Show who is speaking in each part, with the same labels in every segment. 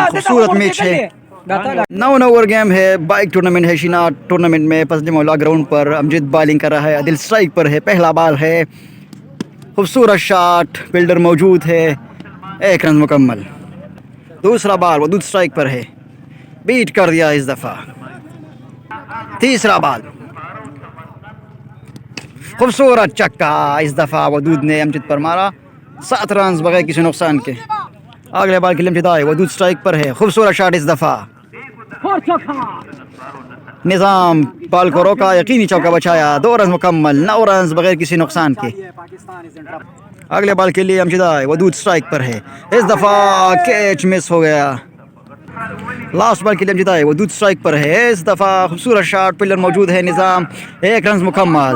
Speaker 1: खूबसूरत मैच है। 9 over game है। बाइक टूर्नामेंट है। शीना टूर्नामेंट में पसली मौला ग्राउंड पर अमजद बॉलिंग कर रहा है। आदिल स्ट्राइक पर है। पहला बॉल है। खूबसूरत शॉट। फील्डर मौजूद है। 1 रन मुकम्मल। दूसरा बॉल वदूद स्ट्राइक पर है। बीट कर दिया इस दफ़ा। तीसरा बॉल खूबसूरत चक्का। इस दफ़ा वदूद ने अमजद पर मारा। 7 रन बगैर किसी नुकसान के। अगले बॉल के लिए अमजद आए। वदूद स्ट्राइक पर है। खूबसूरत शॉट इस दफ़ा। निज़ाम बॉल को रोका। यकीनी चौका बचाया। 2 रन मुकम्मल। 9 रन बगैर किसी नुकसान के। अगले बॉल के लिए अमजद आए। वदूद स्ट्राइक पर है। इस दफ़ा कैच मिस हो गया। लास्ट बॉल के लिए अमजद आए। वदूद स्ट्राइक पर है। इस दफ़ा खूबसूरत शॉट। पिलर मौजूद है। निज़ाम 1 रन मुकम्मल।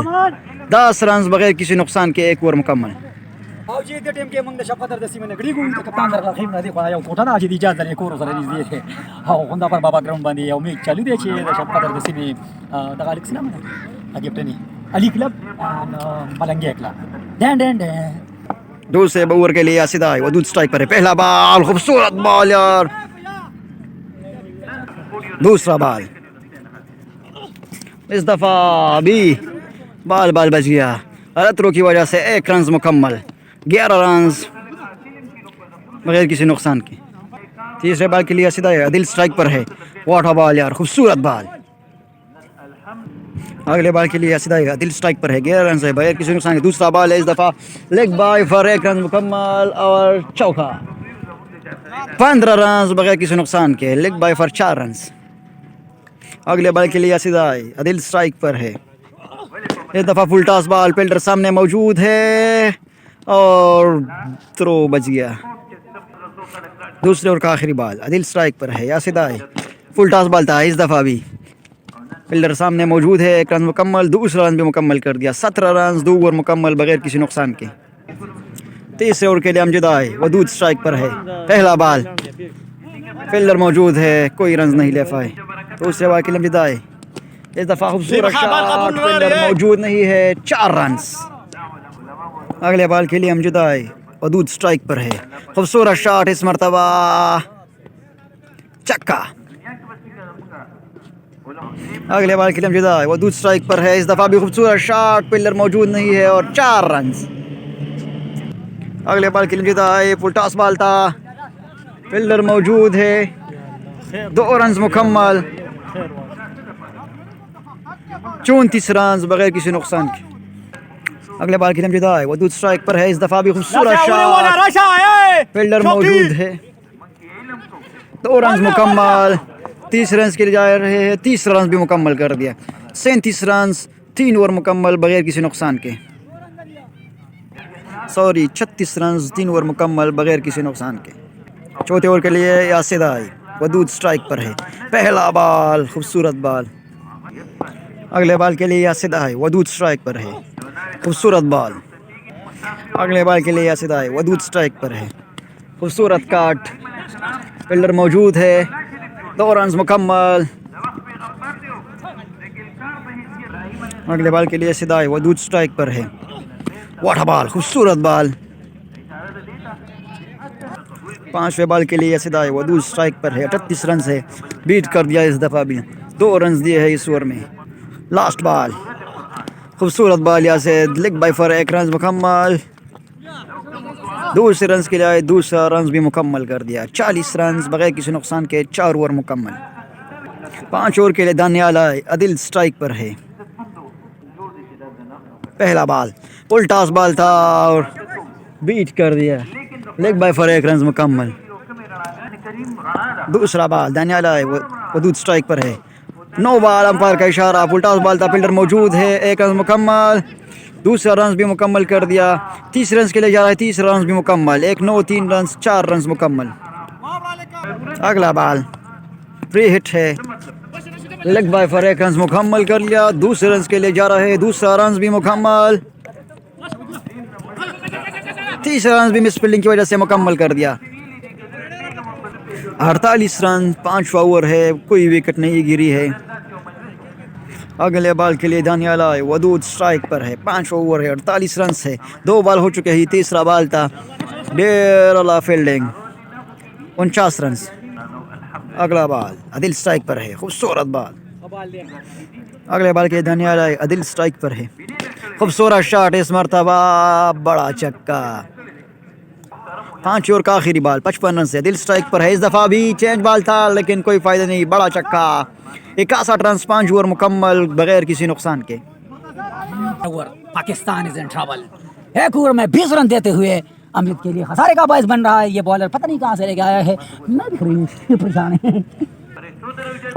Speaker 1: 10 रन बगैर किसी नुकसान के। 1 ओवर मुकम्मल।
Speaker 2: टीम के मंग शपथ दसी में गड़ी गुंग कप्तान दर खीम ना देखो आयो कोठा ना जी दिजा दर को रोसर नि दिए थे हां होंदा पर बाबा ग्राउंड बांधी है उम्मीद चली दे छे शपथ दसी में दगालिक सिना में अगिप्टनी अली क्लब मलंगे क्लब डैन डैन डैन।
Speaker 1: दूसरे ओवर के लिए यासिद आए। वदूद स्ट्राइक पर है। पहला बॉल खूबसूरत बॉल यार। दूसरा बॉल इस दफ़ा भी बॉल बच गया। रत्रो की वजह से 1 रन मुकम्मल। 11 रन बगैर किसी नुकसान के। तीसरे बॉल के लिए यासिद आए। आदिल स्ट्राइक पर है। वाटर बॉल यार। खूबसूरत बॉल। अगले बॉल के लिए यासिद आए। आदिल स्ट्राइक पर है। 11 रन है बगैर किसी नुकसान के। दूसरा बॉल है। इस दफ़ा लेग बाय फॉर 1 रन मुकम्मल और चौका। 15 रन बगैर किसी नुकसान के। Leg bye for 4 run. अगले बॉल के लिए यासिद आए। आदिल स्ट्राइक पर है। इस दफ़ा फुल टॉस बॉल। फील्डर सामने मौजूद है और थ्रो बच गया। दूसरे ओवर का आखिरी बॉल। आदिल स्ट्राइक पर है। यासिद आए। फुल टॉस बॉल था इस दफ़ा भी। फील्डर सामने मौजूद है। 1 रन मुकम्मल। दूसरा रन भी मुकम्मल कर दिया। 17 रन 2 ओवर मुकम्मल बगैर किसी नुकसान के। तीसरे ओवर के लिए अमजद आए। वदूद स्ट्राइक पर है। पहला बॉल। फील्डर मौजूद है। कोई रन नहीं ले पाए। दूसरे बॉल के लिए अमजद आए। इस दफ़ा खूबसूरत शॉट। फील्डर मौजूद नहीं है। 4 रन। अगले बॉल के लिए अमजद आए। वदूद स्ट्राइक पर है। खूबसूरत शॉट। इस मरतबा चक्का। अगले बॉल के लिए अमजद आए। वदूद स्ट्राइक पर है। इस दफ़ा भी खूबसूरत शॉट। फील्डर मौजूद नहीं है और 4 रन। अगले बॉल के लिए अमजद आए। फुल टॉस बॉल था। फील्डर मौजूद है। 2 रन मुकम्मल। 34 रन बगैर किसी नुकसान के। अगले बॉल के लिए अमजद आए। वदूद स्ट्राइक पर है। इस दफ़ा भी खूबसूरत शॉट। फील्डर मौजूद है। 2 रन मुकम्मल। 30 रन के लिए जा रहे हैं। 30 रन भी मुकम्मल कर दिया। 37 रन 3 ओवर मुकम्मल बगैर किसी नुकसान के। 36 रन 3 ओवर मुकम्मल बगैर किसी नुकसान के। चौथे ओवर के लिए यासिद आए। वदूद स्ट्राइक पर है। पहला बॉल खूबसूरत बॉल। अगले बॉल के लिए यासिद आए। वदूद स्ट्राइक पर है। खूबसूरत बॉल। अगले बॉल के लिए यासिद आए। वदूद स्ट्राइक पर है। खूबसूरत काट। फील्डर मौजूद है। 2 रन मुकम्मल। अगले बॉल के लिए यासिद आए। वदूद स्ट्राइक पर है। Water ball. खूबसूरत बॉल। 5वें बॉल के लिए यासिद आए। वदूद स्ट्राइक पर है। 38 रन है। बीट कर दिया इस दफ़ा भी। 2 रन दिए हैं इस ओवर में। Last ball. खूबसूरत बॉल यासिद। लेग बाय फॉर 1 रन मुकम्मल। दूसरे रन के लिए दूसरा रन भी मुकम्मल कर दिया। 40 रन बगैर किसी नुकसान के। 4 ओवर मुकम्मल। 5 ओवर के लिए दानियाल आए। आदिल स्ट्राइक पर है। पहला बॉल फुल टॉस बॉल था और बीट कर दिया। लेग बाय फॉर 1 रन मुकम्मल। दूसरा बॉल दानियाल आए। वदूद स्ट्राइक पर है। 9 बॉल। अंपायर का इशारा। फुल टॉस बॉल था। फील्डर मौजूद है। 1 रन मुकम्मल। दूसरा रन भी मुकम्मल कर दिया। 30 रन के लिए जा रहा है। 30 रन भी मुकम्मल। 1 9 3 रन 4 रन मुकम्मल। अगला बॉल फ्री हिट है। लेग बाय फॉर 1 रन मुकम्मल कर लिया। दूसरे रन के लिए जा रहा है। दूसरा रन भी मुकम्मल। तीसरा रन भी मिस फील्डिंग की वजह से मुकम्मल कर दिया। 48 रन 5वां ओवर है। कोई विकेट नहीं गिरी है। अगले बॉल के लिए दानियाल आए। वदूद स्ट्राइक पर है। 5वां ओवर है। 48 रन है। 2 बॉल हो चुके हैं। तीसरा बॉल था। डेर वाला फील्डिंग। 49 रन। अगला बॉल अदिल स्ट्राइक पर है, खूबसूरत बॉल। अगले बॉल के दानियाल अदिल स्ट्राइक पर है, खूबसूरत शॉट इस मरतबा, बड़ा छक्का। 5 ओवर का आखिरी बॉल, 55 रन से दिल स्ट्राइक पर है। इस दफ़ा भी चेंज बॉल था लेकिन कोई फ़ायदा नहीं, बड़ा छक्का। 61 रन, 5 ओवर मुकम्मल बगैर किसी नुकसान के।
Speaker 2: Pakistan is in trouble. एक ओवर में 20 रन देते हुए अमृत के लिए खसारे का बायस बन रहा है ये बॉलर, पता नहीं कहाँ से लेके आया है, मैं भी परेशान है।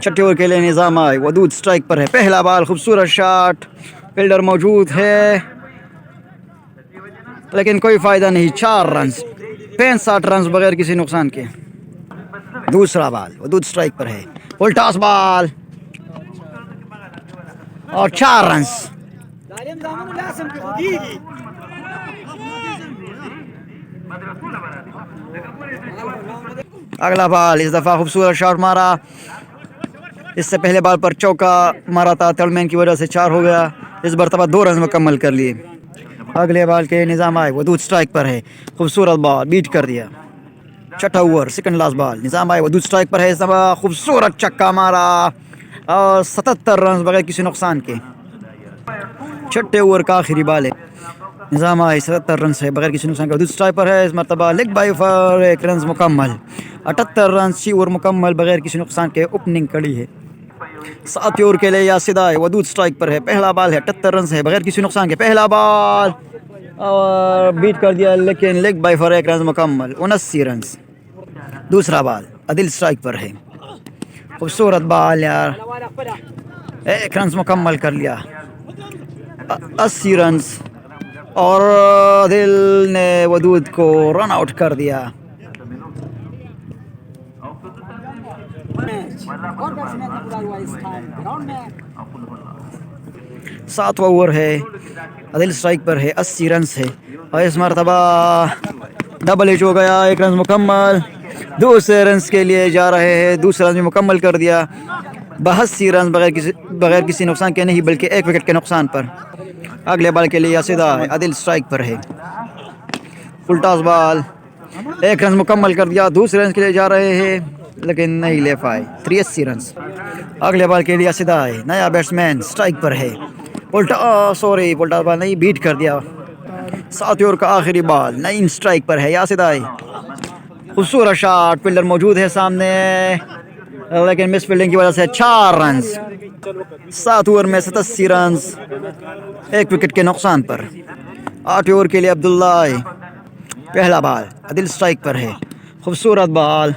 Speaker 1: छठे ओवर के लिए निज़ाम आए, वदूद स्ट्राइक पर है। पहला बॉल, खूबसूरत शॉट, फील्डर मौजूद है लेकिन कोई फ़ायदा नहीं। 4 रन, 65 रन बगैर किसी नुकसान के। दूसरा बॉल, वदूद स्ट्राइक पर है, फुल टॉस बॉल और 4 रन। अगला बॉल, इस दफ़ा खूबसूरत शॉट मारा। इससे पहले बॉल पर चौका मारा था, थर्डमैन की वजह से 4 हो गया। इस मरतबा 2 रन मुकम्मल कर लिए। अगले बॉल के निज़ाम आए, वदूद स्ट्राइक पर है, खूबसूरत बॉल, बीट कर दिया। छठा ओवर, सेकंड लास्ट बॉल, निज़ाम आए, वदूद स्ट्राइक पर है। इस दफ़ा खूबसूरत छक्का मारा और 77 रन बगैर किसी नुकसान के। छठे ओवर का आखिरी बॉल है, निज़ाम आए, 77 रन से बगैर किसी नुकसान के। वदूद स्ट्राइक पर है, इस मरतबा लेग बाई फॉर 1 रन मुकम्मल। 78 रन, 6 ओवर मुकम्मल बगैर किसी नुकसान के। ओपनिंग कड़ी है। 7 ओवर के लिए यासिदा है, वदूद स्ट्राइक पर है। पहला बॉल है, 78 रन है बगैर किसी नुकसान के। पहला बॉल और बीट कर दिया लेकिन लेग बाई फॉर 1 रन मुकम्मल, 79 रन। दूसरा बॉल अदिल स्ट्राइक पर है, खूबसूरत बॉल यार, 1 रन मुकम्मल कर लिया, 80 रन और अदिल ने वदूद को रन आउट कर दिया। सातवां ओवर है, अदिल स्ट्राइक पर है, 80 रन है और इस मरतबा डबल हिट हो गया, 1 रन मुकम्मल। दूसरे रन के लिए जा रहे हैं, दूसरा रन भी मुकम्मल कर दिया। 82 रन बगैर किसी नुकसान के नहीं बल्कि 1 विकेट के नुकसान पर। अगले बॉल के लिए यासिदा है, अदिल स्ट्राइक पर है, फुल टॉस बॉल, 1 रन मुकम्मल कर दिया। दूसरे रन के लिए जा रहे हैं लेकिन नहीं ले पाए, 83 रन। अगले बॉल के लिए यासिदा है, नया बैट्समैन स्ट्राइक पर है, फुल टॉस बॉल नहीं, बीट कर दिया। 7 ओवर का आखिरी बॉल, नईम स्ट्राइक पर है, यासिदा है, खूबसूरत शॉट, फील्डर मौजूद है सामने लेकिन मिस फील्डिंग की वजह से 4 रन। 7 ओवर में 87 रन, 1 विकेट के नुकसान पर। 8 ओवर के लिए अब्दुल्ला है, पहला बॉल अदिल स्ट्राइक पर है, खूबसूरत बॉल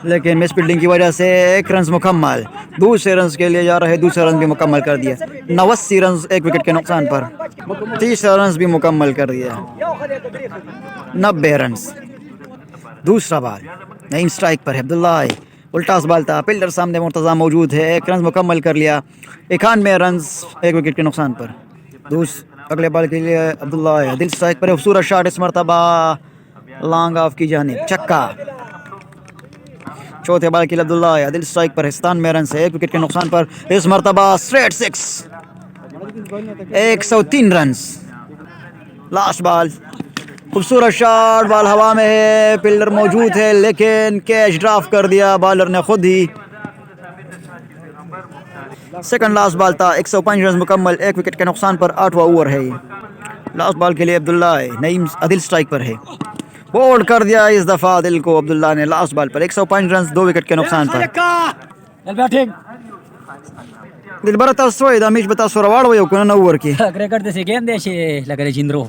Speaker 1: लेकिन मिस फील्डिंग की वजह से 1 रन मुकम्मल। दूसरे रन के लिए जा रहे, दूसरा रन भी मुकम्मल कर दिया। 89 रन, 1 विकेट के नुकसान पर। तीसरा रन भी मुकम्मल कर दिया, 90 रन। दूसरा बॉल नईम स्ट्राइक पर है, अब्दुल्ला है, उल्टा बॉल था, फील्डर सामने मुर्तज़ा मौजूद है, 1 रन मुकम्मल कर लिया। 91 रन, 1 विकेट के नुकसान पर। अगले बॉल के लिए अब्दुल्ला है, दिल स्ट्राइक पर, खूबसूरत शॉट इस मरतबा लॉन्ग ऑफ की जानिब, छक्का। चौथे बॉल के लिए अब्दुल्ला है, दिल स्ट्राइक पर है, 97 रन से 1 विकेट के नुकसान पर। इस मरतबा स्ट्रेट 6, 103 रन। लास्ट बॉल, खूबसूरत शॉट, बॉल हवा में है, फील्डर मौजूद है लेकिन कैच ड्रॉप कर दिया बॉलर ने खुद ही। सेकंड लास्ट बॉल था, 105 रन मुकम्मल, 1 विकेट के नुकसान पर। 8वां ओवर है ये। लास्ट बॉल के लिए अब्दुल्ला है, नईम अदिल स्ट्राइक पर है, बोल्ड कर दिया इस दफ़ा दिल को अब्दुल्ला ने लास्ट बॉल पर। 105 रन, 2 विकेट के नुकसान पर। दिल बरता सोयदा मिश बता सोरवाड़ वयो कोना ओवर की
Speaker 2: क्रिकेट देशे गेम देशे लगरे जिंद्रो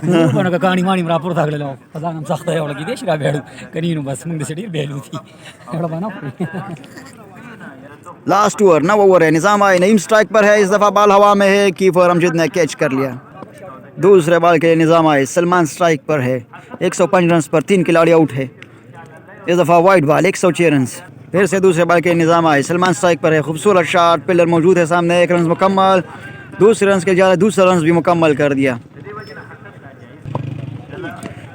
Speaker 2: कोना का कहानी मानी मरापुर थागलेलो पता नम सख्त है ओळगी देश का बेडू कनीनु बस मुंग देशे बेलू थी एवढा बना।
Speaker 1: लास्ट ओवर 9 ओवर है, निज़ाम आए, नईम स्ट्राइक पर है, इस दफ़ा बॉल हवा में है, कीपर अमजद ने कैच कर लिया। दूसरे बॉल के लिए निज़ाम आए, सलमान स्ट्राइक पर है, 105 रन पर 3 खिलाड़ी आउट है। इस दफ़ा वाइड बॉल, 106 रन। फिर से दूसरे बॉल के निज़ाम आए, सलमान स्ट्राइक पर है, खूबसूरत शॉट, फील्डर मौजूद है सामने, 1 रन मुकम्मल। दूसरे रन के ज़्यादा, दूसरा रन भी मुकम्मल कर दिया।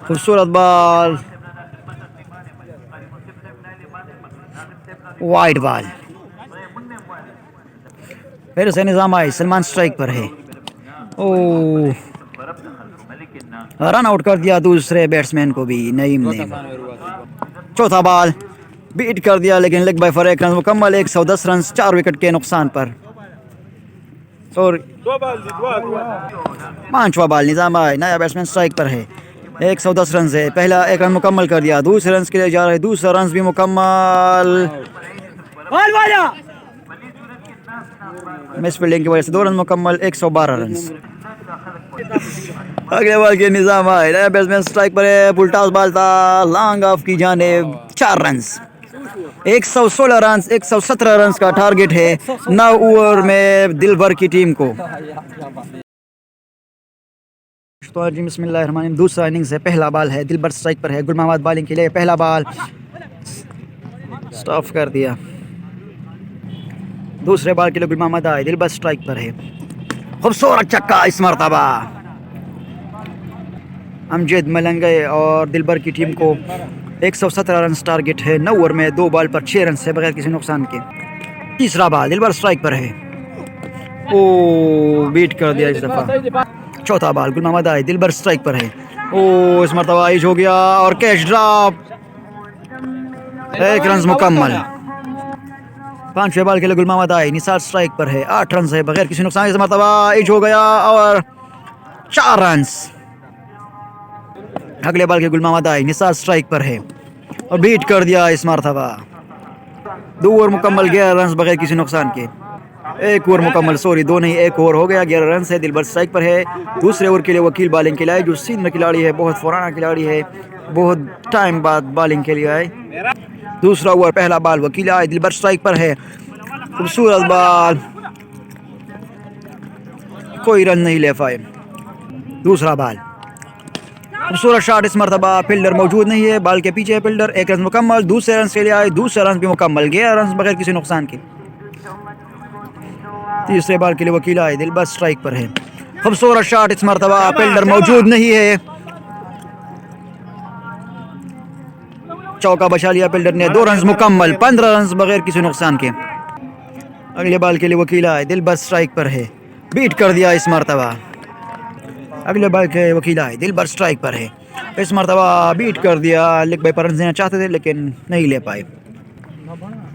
Speaker 1: खूबसूरत बॉल, वाइड बॉल। फिर से निज़ाम आए, सलमान स्ट्राइक पर है, ओ रन आउट कर दिया दूसरे बैट्समैन को भी नईम ने। चौथा बॉल, बीट कर दिया लेकिन लेग बाय फॉर 1 रन मुकम्मल। 110 रन 4 विकेट के नुकसान पर। सॉरी, पांचवा बॉल निजाम आए, नया बैट्समैन स्ट्राइक पर है। 110 रन से पहला 1 रन मुकम्मल कर दिया, दूसरे रन के लिए जा रहे, दूसरा रन भी मुकम्मल। मिस फील्डिंग की वजह से 2 रन मुकम्मल, 112 रन। अगले बॉल के निजाम आए, नया बैट्समैन स्ट्राइक पर है, पुलटास बॉल था लॉन्ग ऑफ की जानिब, 4 रन। 116 रन 117 रन का टारगेट है 9 ओवर में दिलबर की टीम को। तो जी बिस्मिल्लाहिर्रहमानिर्रहीम, दूसरा इनिंग्स है, पहला बॉल है, दिलबर स्ट्राइक पर है, गुल मोहम्मद बॉलिंग के लिए, पहला बॉल स्टॉप कर दिया। दूसरे बॉल के लिए गुल मोहम्मद आए, दिलबर स्ट्राइक पर है, खूबसूरत छक्का इस मरतबा। अमजद मलंगे और दिलबर की टीम को 117 रन टारगेट है 9 ओवर में, 2 बॉल पर 6 रन से बगैर किसी नुकसान के। तीसरा बॉल दिलबर स्ट्राइक पर है, ओ बीट कर दिया इस दफा। चौथा बॉल गुल मोहम्मद आए, दिलबर स्ट्राइक पर है, ओ इस मरतबा आइज हो गया और कैच ड्रॉप, 1 रन मुकम्मल। पांचवें बॉल के लिए गुल मोहम्मद आए, निसार स्ट्राइक पर है, 8 रन है बगैर किसी नुकसान, इस मरतबा आइज हो गया और 4 रन। अगले बॉल के गुल मोहम्मद आए, निसार स्ट्राइक पर है और बीट कर दिया इस मरतबा। 2 ओवर मुकम्मल, 11 रन बगैर किसी नुकसान के। 1 ओवर मुकम्मल, सॉरी 2 नहीं 1 ओवर हो गया, 11 रन से दिलबर स्ट्राइक पर है। दूसरे ओवर के लिए वकील बॉलिंग के लिए आए, जो सीनियर खिलाड़ी है, बहुत पुराना खिलाड़ी है, बहुत टाइम बाद बॉलिंग के लिए आए। दूसरा ओवर, पहला बॉल वकील आए, दिलबर स्ट्राइक पर है, खूबसूरत बॉल, कोई रन नहीं ले पाए। दूसरा बॉल, खूबसूरत शॉट इस मरतबा, फील्डर मौजूद नहीं है, बॉल के पीछे है फील्डर, 1 रन मुकम्मल। दूसरे रन के लिए आए, दूसरा रन भी मुकम्मल, 11 रन बगैर किसी नुकसान के। तीसरे बॉल के लिए वकील आए, दिलबर स्ट्राइक पर है, खूबसूरत शॉट इस मरतबा, फील्डर मौजूद नहीं है, चौका बचा लिया फील्डर ने, 2 रन मुकम्मल, 15 रन बगैर किसी नुकसान के। अगले बॉल के लिए वकील आए, दिलबर स्ट्राइक पर है, बीट कर दिया इस मरतबा। अगले बॉल के वकील आए, दिलबर स्ट्राइक पर है, इस मरतबा बीट कर दिया। लेग बाय पर रन देना चाहते थे लेकिन नहीं ले पाए।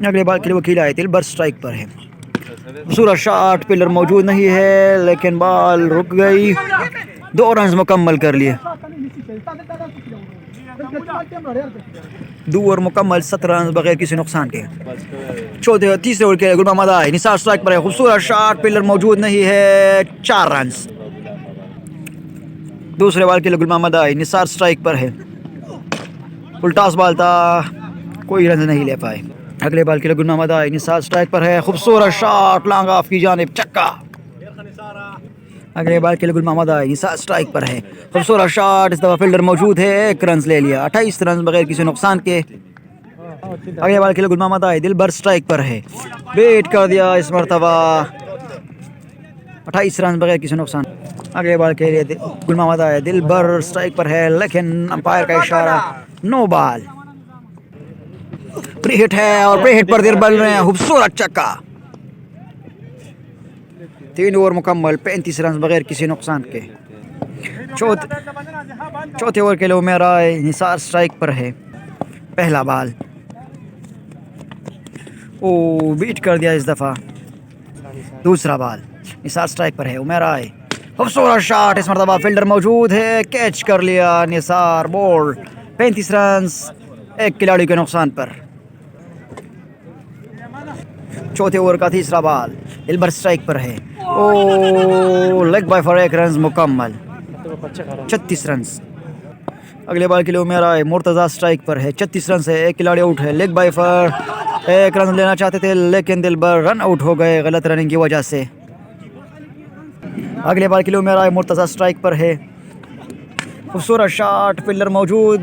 Speaker 1: अगले बॉल के लिए वकील आए, दिलबर स्ट्राइक पर है, खूबसूरत शॉट, फील्डर मौजूद नहीं है लेकिन बॉल रुक गई, 2 रन मुकम्मल कर लिए। 2 ओवर मुकम्मल, 17 रन बगैर किसी नुकसान के। तीसरे ओवर के गुल मोहम्मद आए, निसार स्ट्राइक पर है, खूबसूरत शॉट, फील्डर मौजूद नहीं है, 4 रन। दूसरे बॉल के लिए गुल मोहम्मद आए, निसार स्ट्राइक पर है, उल्टास बॉल था, कोई रन नहीं ले पाए। अगले बॉल के लिए गुल मोहम्मद आए, निसार स्ट्राइक पर है, खूबसूरत शॉट, लॉन्ग ऑफ की जानिब, छक्का। अगले बॉल के लिए गुल मोहम्मद आए, निसार स्ट्राइक पर है, खूबसूरत शॉट, इस दफा फील्डर मौजूद है, 1 रन ले लिया, 28 रन बगैर किसी नुकसान के। अगले बॉल के लिए गुल मोहम्मद आए, दिलबर स्ट्राइक पर है, बीट कर दिया इस मरतबा, 28 रन बगैर किसी नुकसान। अगले बॉल के लिए गुल मोहम्मद आए, दिलबर स्ट्राइक पर है लेकिन अंपायर का इशारा, नो बॉल। प्री हिट है और प्री हिट पर दिलबर ने खूबसूरत छक्का। 3 ओवर मुकम्मल, 35 रन बगैर किसी नुकसान के। चौथे ओवर के लिए उमेर आए, निसार स्ट्राइक पर है, पहला बॉल, ओ बीट कर दिया इस दफा। दूसरा बॉल, निसार स्ट्राइक पर है, उमेर आए, खूबसूरत शॉट, इस मरतबा फील्डर मौजूद है, कैच कर लिया निसार, बॉल, 35 रन 1 खिलाड़ी के नुकसान पर। चौथे ओवर का तीसरा बॉल, दिलबर स्ट्राइक पर है, ओ लेग बाय फॉर 1 रन मुकम्मल, 36 रन। अगले बॉल के लिए उमेर आए, मुर्तज़ा स्ट्राइक पर है, 36 रन से 1 खिलाड़ी आउट है, लेग बाय फॉर 1 रन लेना चाहते थे लेकिन दिलबर रन आउट हो गए गलत रनिंग की वजह से। अगले बॉल के लिए उमेर आए, मुर्तज़ा स्ट्राइक पर है, खूबसूरत शॉट, फील्डर मौजूद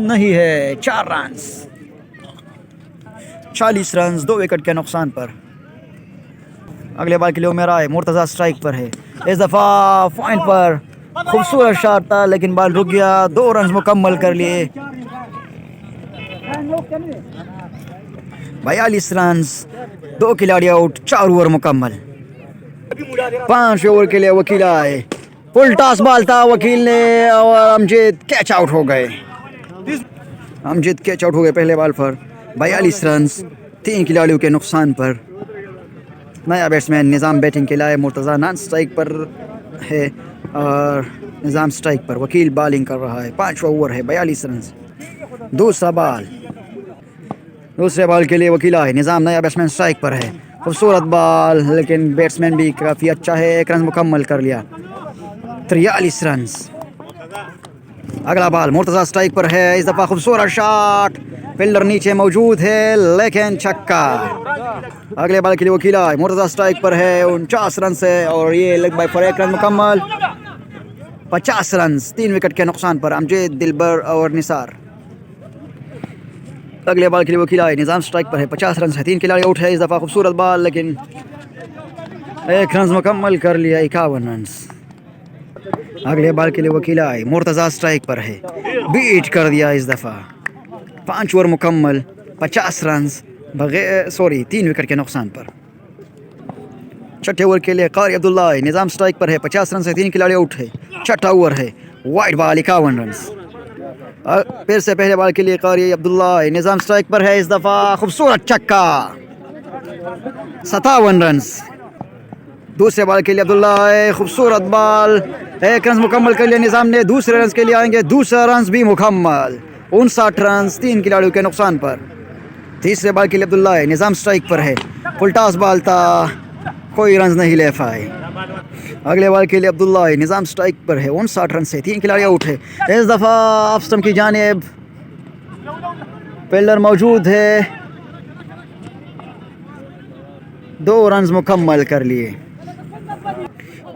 Speaker 1: नहीं है, 4 रन, 40 रन 2 विकेट के नुकसान पर। अगले बॉल के लिए उमेर आए, मुर्तज़ा स्ट्राइक पर है, इस दफ़ा पॉइंट पर, खूबसूरत शॉट था लेकिन बॉल रुक गया, 2 रन मुकम्मल कर लिए, 42 रन, 2 खिलाड़ी आउट, 4 ओवर मुकम्मल। 5 ओवर के लिए वकील आए, फुल टॉस बॉल था, वकील ने और अमजद कैच आउट हो गए, अमजद कैच आउट हो गए पहले बॉल पर। 42 रन 3 खिलाड़ियों के नुकसान पर। नया बैट्समैन निज़ाम बैटिंग के लिए, मुर्तज़ा नॉन स्ट्राइक पर है और निज़ाम स्ट्राइक पर। वकील बॉलिंग कर रहा है। 5वां ओवर है, 42 रन। दूसरे बॉल के लिए वकील आए। निज़ाम नया बैट्समैन स्ट्राइक पर है। खूबसूरत बॉल, लेकिन बैट्समैन भी काफ़ी अच्छा है। 1 रन मुकम्मल कर लिया। 43 रन। अगला बॉल मुर्तज़ा स्ट्राइक पर है। इस दफ़ा खूबसूरत शॉट, फील्डर नीचे मौजूद है लेकिन छक्का। अगले बॉल के लिए वकील आए। मुर्तज़ा स्ट्राइक पर है। 49 रन से और ये लेग बाय फॉर 1 रन मुकम्मल। 50 रन 3 विकेट के नुकसान पर। अमजद, दिलबर और निसार। अगले बॉल के लिए वकील आए। निज़ाम स्ट्राइक पर है। 50 रन है। 3 खिलाड़ी आउट है। इस दफ़ा खूबसूरत बॉल, लेकिन 1 रन मुकम्मल कर लिया। 51 रन। अगले बॉल के लिए वकील आए। मुर्तज़ा स्ट्राइक पर है। बीट कर दिया इस दफ़ा। 5 ओवर मुकम्मल, 50 रन बगैर 3 विकेट के नुकसान पर। छठे ओवर के लिए कारी अब्दुल्ला आए। निज़ाम स्ट्राइक पर है। 50 रन से 3 खिलाड़ी आउट है। छठा ओवर है। Wide ball, 51 run. फिर से पहले बॉल के लिए कारी अब्दुल्ला आए। निज़ाम स्ट्राइक पर है। इस दफ़ा खूबसूरत छक्का, 57 रन। दूसरे बॉल के लिए अब्दुल्ला आए। खूबसूरत बॉल, 1 रन मुकम्मल कर लिया निज़ाम ने। दूसरे रन के लिए आएंगे। दूसरा रन भी मुकम्मल। 59 रन 3 खिलाड़ियों के नुकसान पर। तीसरे बॉल के लिए अब्दुल्ला आए। निज़ाम स्ट्राइक पर है। फुल टॉस बॉल था, कोई रन नहीं ले पाए। अगले बॉल के लिए अब्दुल्ला आए। निज़ाम स्ट्राइक पर है। 59 रन से 3 खिलाड़ी आउट है। इस दफ़ा ऑफ स्टंप की जानिब फील्डर मौजूद है। 2 रन मुकम्मल कर लिए।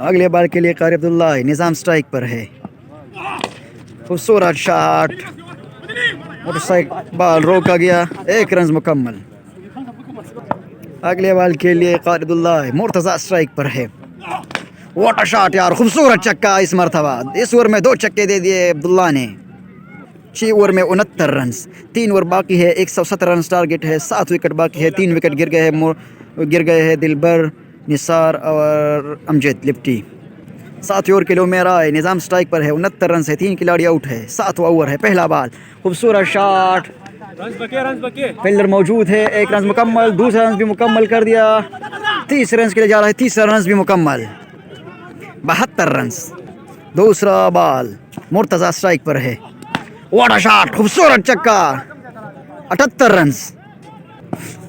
Speaker 1: अगले बॉल के लिए कारी अब्दुल्ला आए। निज़ाम स्ट्राइक पर है। खूबसूरत शॉट, मोटरसाइकिल बॉल रोका गया। 1 रन मुकम्मल। अगले बॉल के लिए कारी अब्दुल्ला आए। मुर्तज़ा स्ट्राइक पर है। वाटर शॉट यार, खूबसूरत छक्का इस मरतबा। इस ओवर में 2 छक्के दे दिए अब्दुल्ला ने। 6 ओवर में 69 रन। 3 ओवर बाकी है। 117 रन टारगेट है। 7 विकेट बाकी है। 3 विकेट गिर गए हैं दिलबर, निसार और अमजद लिप्टी। 7 ओवर के लिए मेरा है। निज़ाम स्ट्राइक पर है। 69 रन से 3 खिलाड़ी आउट है। 7वां ओवर है। पहला बॉल, खूबसूरत शॉट, फील्डर मौजूद है। 1 रन मुकम्मल। दूसरा रन भी मुकम्मल कर दिया। 30 रन के लिए जा रहा है। तीसरा रन भी मुकम्मल। 72 रन। दूसरा बॉल, मुर्तज़ा स्ट्राइक पर है। वाटर शॉट, खूबसूरत छक्का, 78 रन।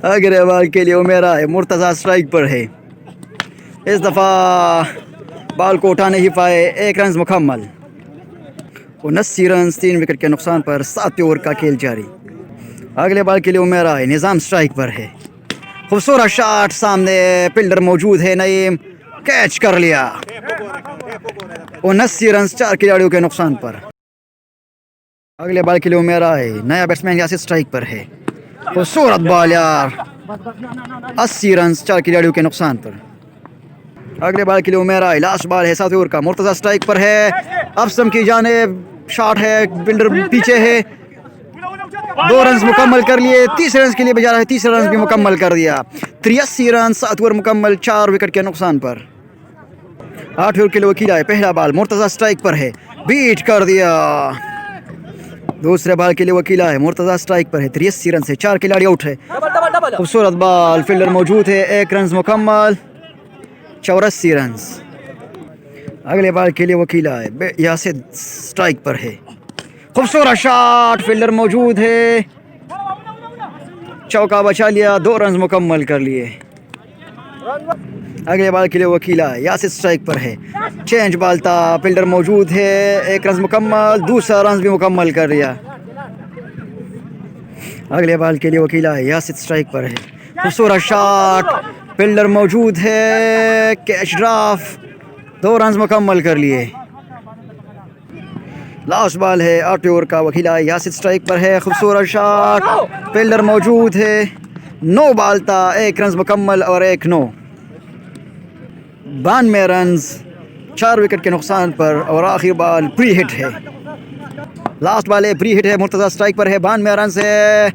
Speaker 1: अगले बॉल के लिए उमेरा है। मुर्तज़ा स्ट्राइक पर है। इस दफ़ा बॉल को उठा नहीं पाए। 1 रन मुकम्मल। 79 रन 3 विकेट के नुकसान पर। 7 ओवर का खेल जारी। अगले बॉल के लिए उमेरा है। निज़ाम स्ट्राइक पर है। खूबसूरत शॉट, सामने फील्डर मौजूद है। नईम कैच कर लिया। 79 रन 4 खिलाड़ियों के नुकसान पर। अगले बॉल के लिए उमेरा है। नया बैट्समैन यासिर स्ट्राइक पर है। खूबसूरत बॉल यार, 80 रन 4 खिलाड़ियों के नुकसान पर। अगले बॉल के लिए उमेरा है। लास्ट बॉल है 7 ओवर का। मुर्तज़ा स्ट्राइक पर है। अब स्टंप की जानिब शॉट है। फील्डर पीछे है। 2 रन मुकम्मल कर लिए। 30 रन के लिए बजा रहा है। 30 रन भी मुकम्मल कर दिया। 83 रन 7 ओवर मुकम्मल, 4 विकेट के नुकसान पर। 8 ओवर के लिए वकील आए। पहला बॉल, मुर्तज़ा स्ट्राइक पर है। बीट कर दिया। दूसरे बॉल के लिए वकील आए। मुर्तज़ा स्ट्राइक पर है। 83 रन से 4 खिलाड़ी आउट है। खूबसूरत बॉल, फील्डर मौजूद है। 1 रन मुकम्मल, 84 रन। अगले बॉल के लिए वकील आए। यासिर स्ट्राइक पर है। खूबसूरत शॉट, फील्डर मौजूद है। चौका बचा लिया। 2 रन मुकम्मल कर लिए। अगले बॉल के लिए वकील आए। यासिर स्ट्राइक पर है। चेंज बॉल था। फील्डर मौजूद है। 1 रन मुकम्मल। दूसरा रन भी मुकम्मल कर लिया। अगले बॉल के लिए वकील आए। यासिर स्ट्राइक पर है। खूबसूरत शॉट, फील्डर मौजूद है। कैच ड्रॉप, 2 रन मुकम्मल कर लिए। लास्ट बॉल है 8 ओवर का। वकील आए। यासिर स्ट्राइक पर है। खूबसूरत शॉट, फील्डर मौजूद है। 9 बॉल था। 1 रन मुकम्मल और 1 नो। 92 रन 4 विकेट के नुकसान पर। और आखिरी बॉल प्री हिट है। लास्ट बॉल है, प्री हिट है। मुर्तज़ा स्ट्राइक पर है। 92 रन से।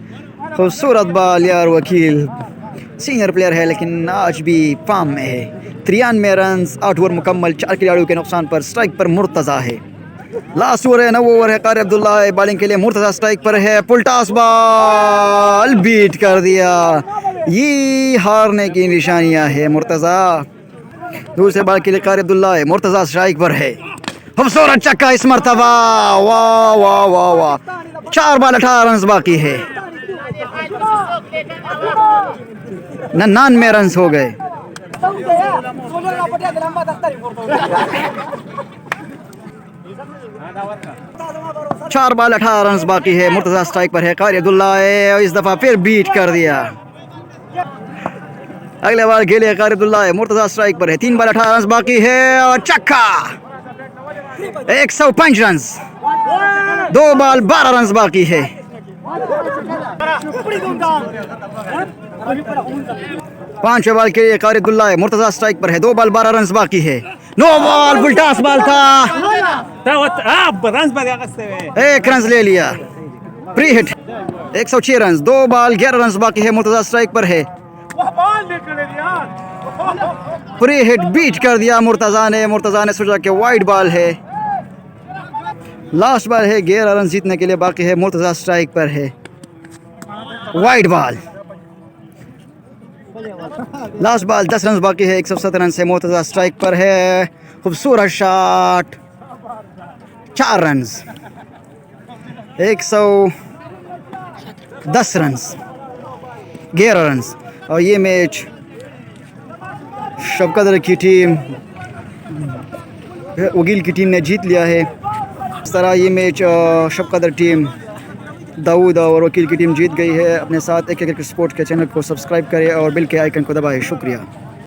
Speaker 1: खूबसूरत बॉल यार। वकील सीनियर प्लेयर है लेकिन आज भी फॉर्म में है। 93 रन 8 ओवर मुकम्मल, 4 खिलाड़ियों के नुकसान पर। स्ट्राइक पर मुर्तज़ा है। लास्ट ओवर है, 9 ओवर है। कारी अब्दुल्ला बॉलिंग के लिए, मुर्तज़ा स्ट्राइक पर है, पुलटास बॉल बीट कर दिया। ये हारने की निशानियां है मुर्तज़ा। दूसरे बॉल के लिए कारी अब्दुल्ला है, मुर्तज़ा स्ट्राइक पर है, खूबसूरत छक्का इस मरतबा। वाह वाह वाह वाह, 4 बॉल 18 रन बाकी है। 99 रन हो गए। 4 बॉल 18 रन बाकी है। मुर्तज़ा स्ट्राइक पर है, कारी अब्दुल्ला है, इस दफा फिर बीट कर दिया। अगले बार के लिए कारी अब्दुल्ला है, मुर्तज़ा स्ट्राइक पर है, 3 बॉल 18 रन बाकी है और छक्का। 105 रन, 2 बॉल 12 रन बाकी है। 5 बॉल के लिए कारी अब्दुल्ला है, मुर्तज़ा स्ट्राइक पर है, 2 बॉल 12 रन बाकी है। नो बॉल, पुलटास बॉल था, 1 रन ले लिया। Pre hit, 106 run, 2 ball 11 run बाकी है। मुर्तज़ा स्ट्राइक पर है, प्री हिट बीट कर दिया मुर्तज़ा ने सोचा कि वाइड बॉल है। लास्ट बॉल है, 11 रन जीतने के लिए बाकी है। मुर्तज़ा स्ट्राइक पर है, wide ball. Last ball, 10 run बाकी है, 107 रन से मुर्तज़ा स्ट्राइक पर है। खूबसूरत शॉट, 4 रन, 110 रन, 11 रन। और ये मैच शबकदर की टीम, वकील की टीम ने जीत लिया है। इस तरह ये मैच शबकदर टीम, दाऊद और वकील की टीम जीत गई है। अपने साथ एक स्पोर्ट के चैनल को सब्सक्राइब करें और बेल के आइकन को दबाएं। शुक्रिया।